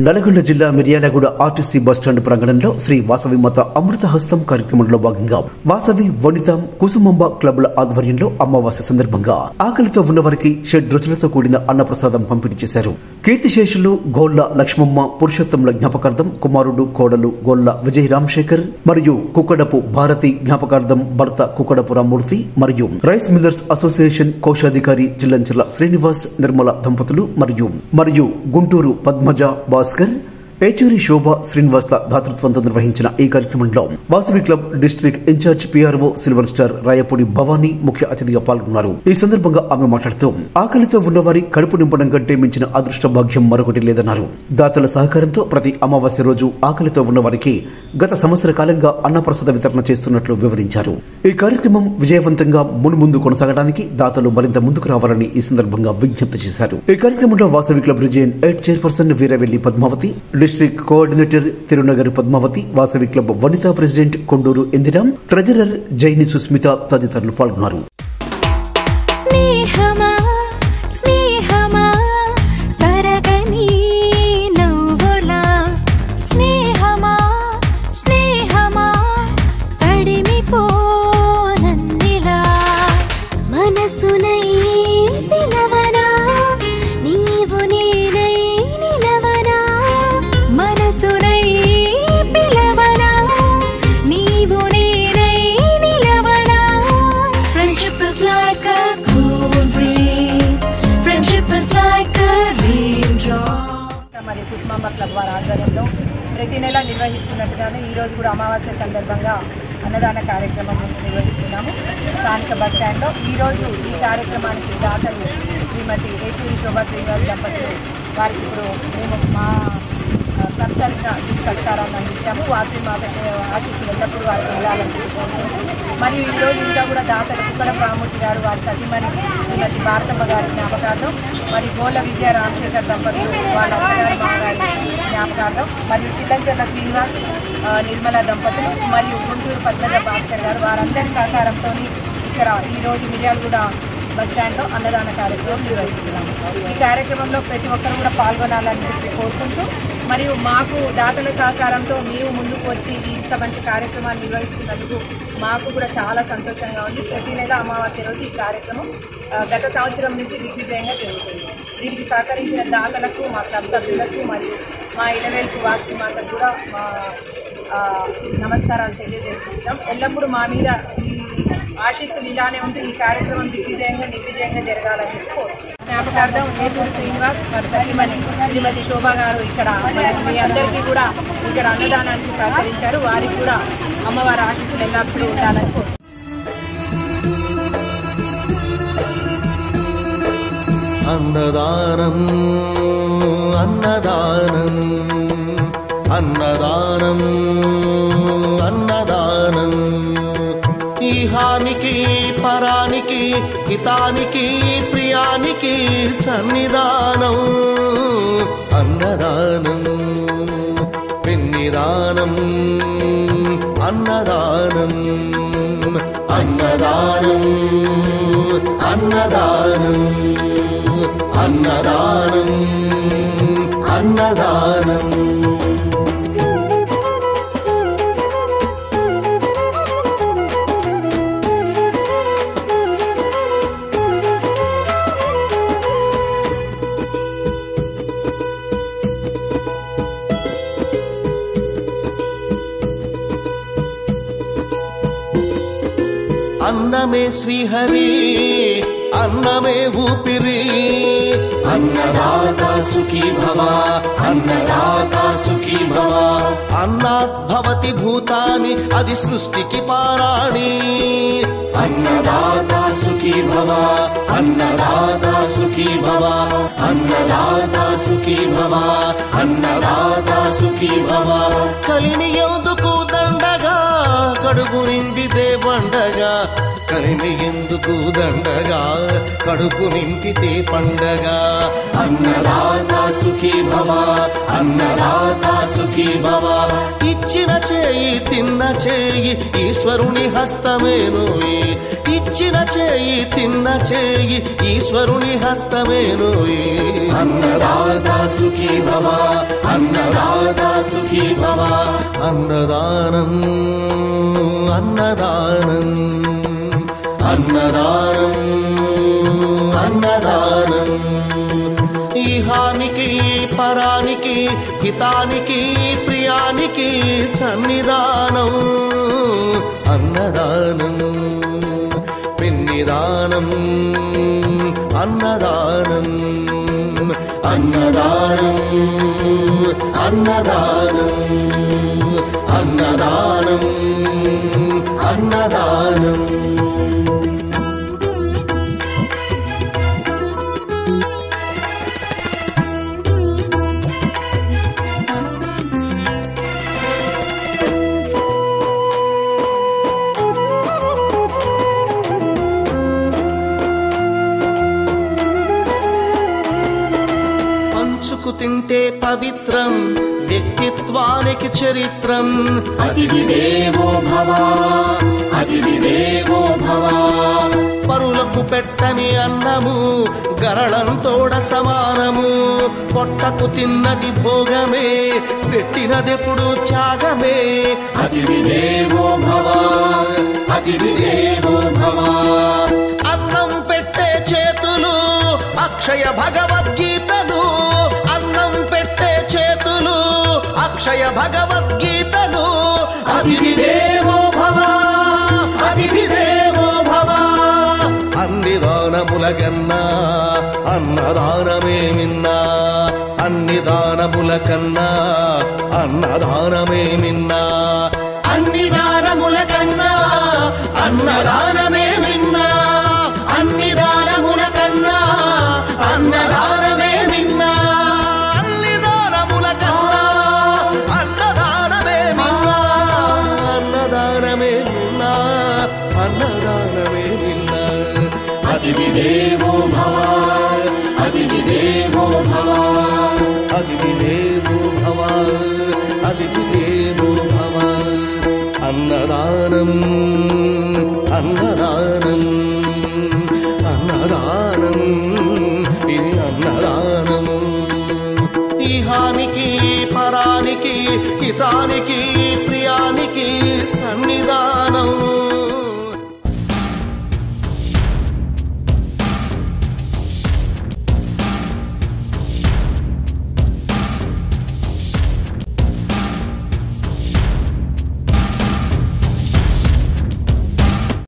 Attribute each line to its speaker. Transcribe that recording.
Speaker 1: నల్గొండ జిల్లా Miryalaguda RTC bus stand ప్రాంగణంలో శ్రీ వాసవి మాత అమృత హస్తం కార్యక్రమంలో భాగంగా వాసవి వనిత కుసుమంబ క్లబ్ల ఆధ్వర్యంలో అమావాస్య సందర్భంగా ఆకలితో ఉన్నవారికి షెడ్ రుచులతో కూడిన అన్నప్రసాదం పంపిణీ చేశారు. కీర్తిశేషులు గోళ్ల లక్ష్మమ్మ పురుషోత్తముల జ్ఞాపకార్థం కుమారుడు కోడలు గోళ్ల విజయ్ రామశేఖర్ మరియు కుక్కడపు భారతి జ్ఞాపకార్థం భర్త కుక్కడపు రామ్మూర్తి మరియు రైస్ మిల్లర్స్ అసోసియేషన్ కోశాధికారి చిల్లంచర్ల శ్రీనివాస్ నిర్మల దంపతులు మరియు గుంటూరు పద్మజ భాస్కర్ ఏచూరి శోభ శ్రీనివాస్ల దాతృత్వంతో నిర్వహించిన ఈ కార్యక్రమంలో Vasavi club district in charge PRO silver star Rayapudi Bhavani ముఖ్య అతిథిగా పాల్గొన్నారు. ఈ సందర్భంగా ఆమె మాట్లాడుతూ ఆకలితో ఉన్నవారి కడుపు నింపడం కంటే మించిన అదృష్ట భాగ్యం మరొకటి లేదన్నారు. దాతల సహకారంతో ప్రతి అమావాస్య రోజు ఆకలితో ఉన్నవారికి గత సంవత్సర కాలంగా అన్నప్రసాద వితరణ చేస్తున్నట్లు వివరించారు. ఈ కార్యక్రమం విజయవంతంగా మున్ముందు కొనసాగడానికి దాతలు మరింత ముందుకు రావాలని ఈ సందర్భంగా విజ్ఞప్తి చేశారు. ఈ కార్యక్రమంలో Vasavi club region 8 chairperson Veeravelli Padmavathi, district coordinator Tirunagari Padmavathi, Vasavi club Vanitha president Konduru Indiram, treasurer Jaini Susmitha తదితరులు పాల్గొన్నారు.
Speaker 2: మరియు కుసుమాంబ క్లబ్ వారి ఆధ్వర్యంలో ప్రతి నెల నిర్వహిస్తున్నట్టుగానే ఈరోజు కూడా అమావాస్య సందర్భంగా అన్నదాన కార్యక్రమం నిర్వహిస్తున్నాము స్థానిక బస్టాండ్లో. ఈరోజు ఈ కార్యక్రమానికి దాతలు శ్రీమతి ఏచూరి శోభా శ్రీనివాస్ దంపతులు వారికి ఇప్పుడు మేము మా క్లబ్ తరఫున సత్కారాన్ని అందించాము. వాసవి మాత ఆశీస్సులు ఎల్లప్పుడూ వారికి వెళ్ళాలని మరియు ఈరోజు ఇంకా కూడా దాతలు కుక్కడపు రామ్మూర్తి గారు వారి సతీమణి శ్రీమతి భారతమ్మ గారి జ్ఞాపకార్థం, మరియు గోళ్ల విజయ రామశేఖర్ దంపతులు వాళ్ళ అత్తగారి మామగారి జ్ఞాపకార్థం, మరియు చిల్లంచర్ల శ్రీనివాస్ నిర్మల దంపతులు మరియు గుంటూరు పద్మజ భాస్కర్ గారు వారందరి సహకారంతో ఇక్కడ ఈరోజు మిర్యాలగూడ బస్టాండ్లో అన్నదాన కార్యక్రమం నిర్వహిస్తున్నాము. ఈ కార్యక్రమంలో ప్రతి ఒక్కరు కూడా పాల్గొనాలని చెప్పి కోరుకుంటూ, మరియు మాకు దాతల సహకారంతో మేము ముందుకు వచ్చి ఇంత మంచి కార్యక్రమాన్ని నిర్వహిస్తున్నందుకు మాకు కూడా చాలా సంతోషంగా ఉంది. ప్రతి నెల అమావాస్య రోజు ఈ కార్యక్రమం గత సంవత్సరం నుంచి దిగ్విజయంగా జరుగుతుంది. దీనికి సహకరించిన దాతలకు, మా క్లబ్ సభ్యులకు మరియు మా ఇలవేల్పు వాసవి మాతకు కూడా మా నమస్కారాలు తెలియజేస్తున్నాం. ఎల్లప్పుడూ మా మీద ఈ ఆశీస్సులు ఇలానే ఉంటూ ఈ కార్యక్రమం నిర్విజయంగా జరగాలని జ్ఞాపకార్థం ఏచూరి శ్రీనివాస్ వారి సతీమణి శ్రీమతి శోభా గారు ఇక్కడ మీ అందరికీ కూడా ఇక్కడ అన్నదానానికి సహకరించారు. వారికి కూడా అమ్మవారి ఆశీస్సులు ఎల్లప్పుడూ ఉండాలని కోరుతున్నాను.
Speaker 3: అన్నదానం అన్నదానం అన్నదానం అన్నదానం ఈహానికి పరానికి హితానికి ప్రియానికి సన్నిధానం అన్నదానం పిన్నిదానం అన్నదానం అన్నదానం అన్నదానం అన్నదానం అన్నదానం అన్నమే శ్రీహరి అన్నమే ఊపిరి అన్నదాత సుఖీ భవ అన్నదాత సుఖీ భవ అన్నాత్ భవతి భూతాని అది సృష్టికి పారాణి అన్నదాత సుఖీ భవ అన్నదాత సుఖీ భవ అన్నదాత సుఖీ భవ అన్నదాత సుఖీ భవ కలిని ఎందుకు దండగా కడుపు నింపితే పండగ కలిమి ఎందుకు దండగా కడుపు నింపితే పండగ అన్నదాత సుఖీ భవ అన్నదాత సుఖీ భవ ఇచ్చిన చేయి తిన్న చేయి ఈశ్వరుని హస్తమేనోయి ఇచ్చిన చేయి తిన్న చేయి ఈశ్వరుని హస్తమేనోయి అన్నదాత సుఖీ భవ అన్నదాత సుఖీ భవ అన్నదానం అన్నదానం అన్నదానం అన్నదానం ఇహానికి పరానికి హితానికి ప్రియానికి సన్నిధానం అన్నదానం పిన్నిదానం అన్నదానం అన్నదానం అన్నదానం అన్నదానం అన్నదానం తింటే పవిత్రం వ్యక్తిత్వానికి చరిత్రం అతిథి దేవో భవ అతిథి దేవో భవ పరులకు పెట్టని అన్నము గరళంతోడ సమానము పొట్టకు తిన్నది భోగమే పెట్టినదెప్పుడు త్యాగమే అతిథి దేవో భవ అతిథి దేవో భవ అన్నం పెట్టే చేతులు అక్షయ భగవద్గీతలు అన్నం పెట్టే చేతులు అక్షయ భగవద్గీతలు అతిథి దేవో భవ అతిథి దేవో భవ అన్ని దానముల కన్నా అన్నదానమే మిన్నా అన్ని దానముల కన్నా అన్నదానమే మిన్నా అన్ని దానముల కన్నా అన్నదానమే మిన్నా అన్ని దానముల కన్నా అన్నదానమే మిన్నా అన్ని దానముల కన్నా అన్నదానమే మిన్నా అన్నదానమే మిన్నా అన్నదానమే మిన్నా అతిథి దేవో భవ అతిథి దేవో భవ అతిథి దేవో భవ అతిథి దేవో భవ అన్నదానం అన్నదానం అన్నదానం ఇది అన్నదానము ఇహానికి పరానికి హితానికి ప్రియానికి సన్నిధానం